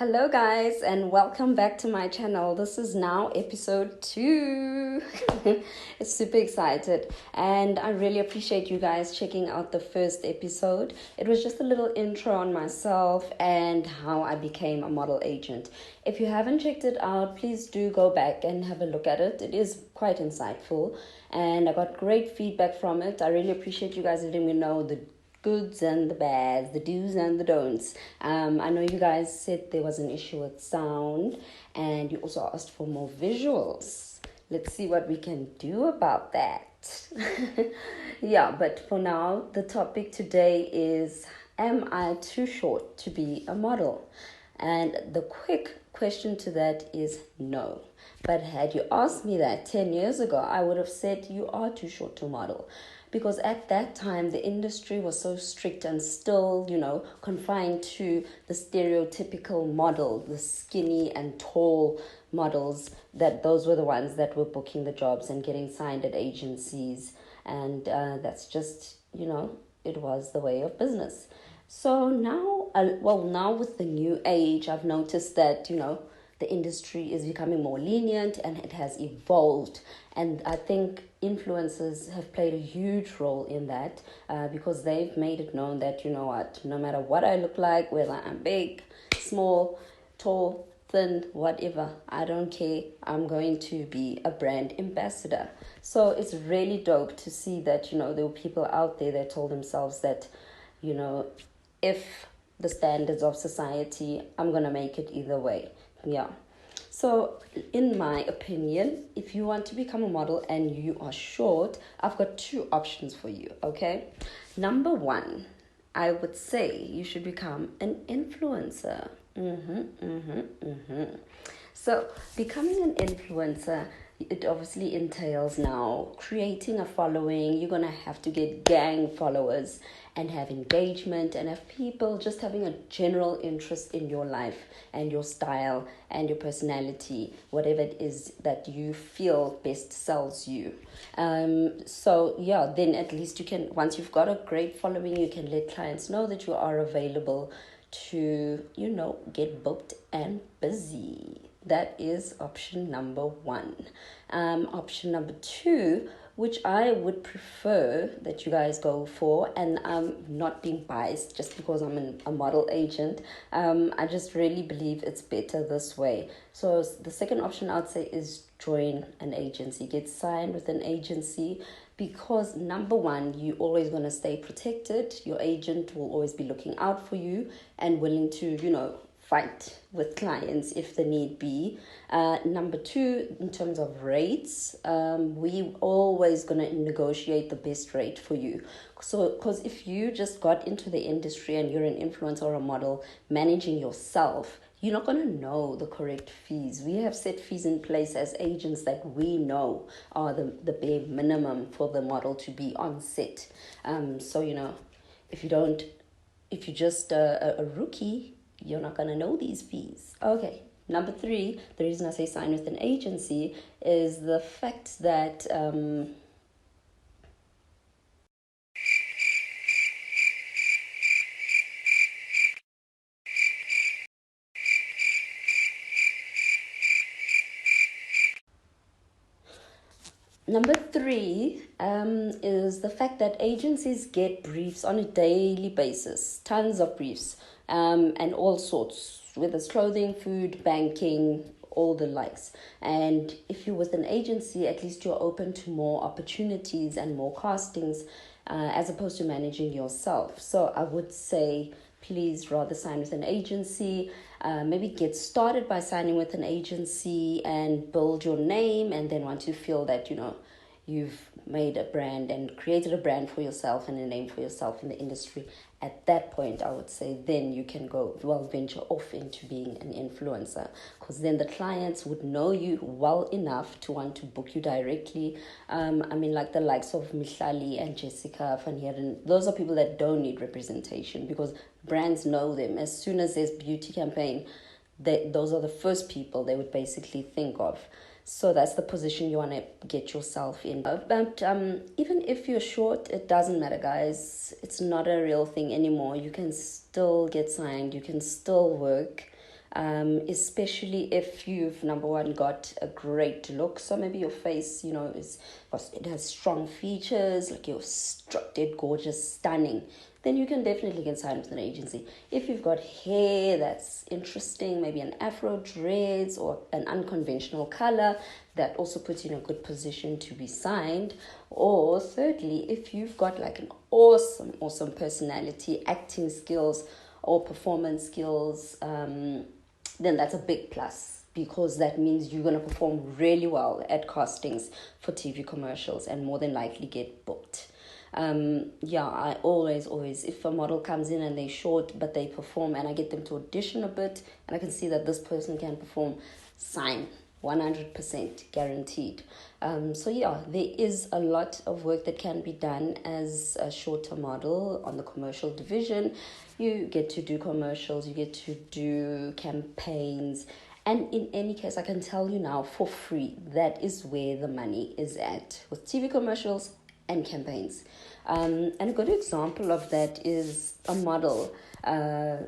Hello, guys, and welcome back to my channel. This is now episode 2. It's super excited, and I really appreciate you guys checking out the first episode. It was just a little intro on myself and how I became a model agent. If you haven't checked it out, please do go back and have a look at it. It is quite insightful, and I got great feedback from it. I really appreciate you guys letting me know the goods and the bads, the do's and the don'ts. I know you guys said there was an issue with sound, and you also asked for more visuals. Let's see what we can do about that. Yeah, but for now, the topic today is, am I too short to be a model? And the quick question to that is no. But had you asked me that 10 years ago, I would have said you are too short to model. Because at that time, the industry was so strict and still, confined to the stereotypical model, the skinny and tall models, that those were the ones that were booking the jobs and getting signed at agencies. And that's just, it was the way of business. So now, now with the new age, I've noticed that, the industry is becoming more lenient and it has evolved. And I think influencers have played a huge role in that because they've made it known that, no matter what I look like, whether I'm big, small, tall, thin, whatever, I don't care. I'm going to be a brand ambassador. So it's really dope to see that, there were people out there that told themselves that, you know, if the standards of society, I'm going to make it either way. Yeah. So, in my opinion, if you want to become a model and you are short, I've got two options for you, okay? Number one, I would say you should become an influencer. So, becoming an influencer, it obviously entails now creating a following. You're going to have to get gang followers and have engagement and have people just having a general interest in your life and your style and your personality, whatever it is that you feel best sells you. So yeah, then at least you can, once you've got a great following, you can let clients know that you are available to, get booked and busy. That is option number one. Option number two, which I would prefer that you guys go for, and I'm not being biased just because I'm a model agent. I just really believe it's better this way. So the second option I'd say is join an agency, get signed with an agency, because number one, you're always going to stay protected. Your agent will always be looking out for you and willing to, fight with clients if the need be. Number two, in terms of rates, we always going to negotiate the best rate for you. So, because if you just got into the industry and you're an influencer or a model managing yourself, you're not going to know the correct fees. We have set fees in place as agents that we know are the bare minimum for the model to be on set. So, if you don't, if you're just a rookie, you're not going to know these fees. Okay. Number three, the reason I say sign with an agency is the fact that number three is the fact that agencies get briefs on a daily basis, tons of briefs, and all sorts, whether it's clothing, food, banking, all the likes. And if you're with an agency, at least you're open to more opportunities and more castings as opposed to managing yourself. So I would say please rather sign with an agency. Maybe get started by signing with an agency and build your name, and then once you feel that you've made a brand and created a brand for yourself and a name for yourself in the industry, at that point I would say then you can venture off into being an influencer, because then the clients would know you well enough to want to book you directly. Like the likes of Mihlali and Jessica Van Heeren, those are people that don't need representation because brands know them. As soon as there's beauty campaign, those are the first people they would basically think of. So that's the position you want to get yourself in. But even if you're short, it doesn't matter, guys. It's not a real thing anymore. You can still get signed. You can still work. especially if you've, number one, got a great look. So maybe your face, it has strong features, like you're dead gorgeous, stunning. Then you can definitely get signed with an agency. If you've got hair that's interesting, maybe an afro, dreads, or an unconventional color, that also puts you in a good position to be signed. Or thirdly, if you've got like an awesome personality, acting skills, or performance skills, then that's a big plus, because that means you're going to perform really well at castings for TV commercials and more than likely get booked. I always, if a model comes in and they're short but they perform, and I get them to audition a bit and I can see that this person can perform, sign, 100% guaranteed. There is a lot of work that can be done as a shorter model on the commercial division. You get to do commercials, you get to do campaigns, and in any case, I can tell you now for free, that is where the money is at, with TV commercials and campaigns. And a good example of that is a model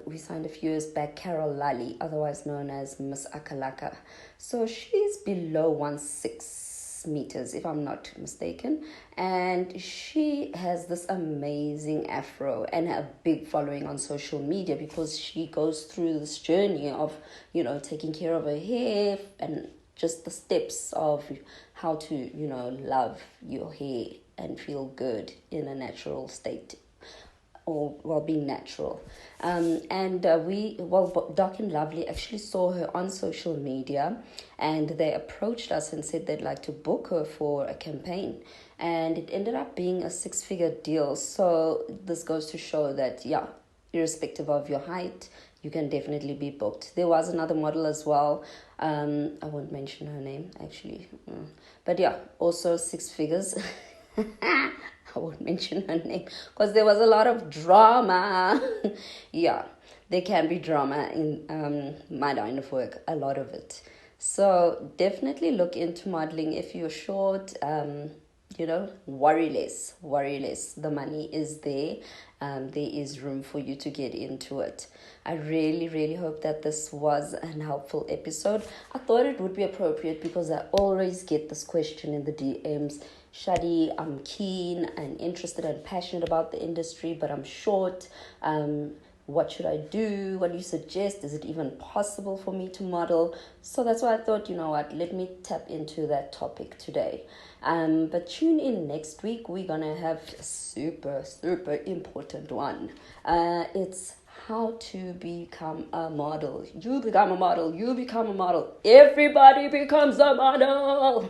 we signed a few years back, Carol Lally, otherwise known as Miss Akalaka. So she's below 1.6 meters, if I'm not mistaken, and she has this amazing afro and a big following on social media, because she goes through this journey of, taking care of her hair and just the steps of how to, love your hair and feel good in a natural state, or while being natural. Dark and Lovely actually saw her on social media, and they approached us and said they'd like to book her for a campaign, and it ended up being a 6-figure deal. So this goes to show that, irrespective of your height, you can definitely be booked. There was another model as well. I won't mention her name, actually. But also 6 figures. I won't mention her name because there was a lot of drama. There can be drama in my line of work, a lot of it. So definitely look into modeling if you're short. Worry less. The money is there. There is room for you to get into it. I really, really hope that this was an helpful episode. I thought it would be appropriate because I always get this question in the DMs. Shadi, I'm keen and interested and passionate about the industry, but I'm short. What should I do? What do you suggest? Is it even possible for me to model? So that's why I thought, let me tap into that topic today. But tune in next week. We're going to have a super, super important one. It's how to become a model. You become a model. You become a model. Everybody becomes a model.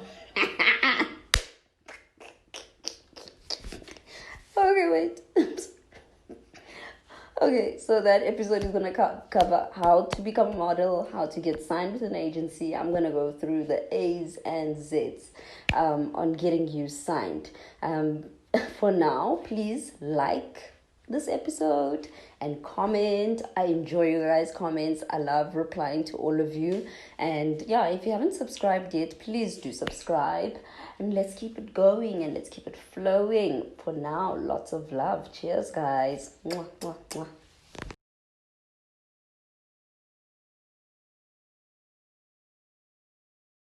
Okay, wait. Okay, so that episode is going to cover how to become a model, how to get signed with an agency. I'm going to go through the A's and Z's on getting you signed. For now, please like this episode and comment. I enjoy you guys' comments. I love replying to all of you. And if you haven't subscribed yet, please do subscribe. And let's keep it going and let's keep it flowing. For now, lots of love. Cheers, guys. Mwah, mwah, mwah.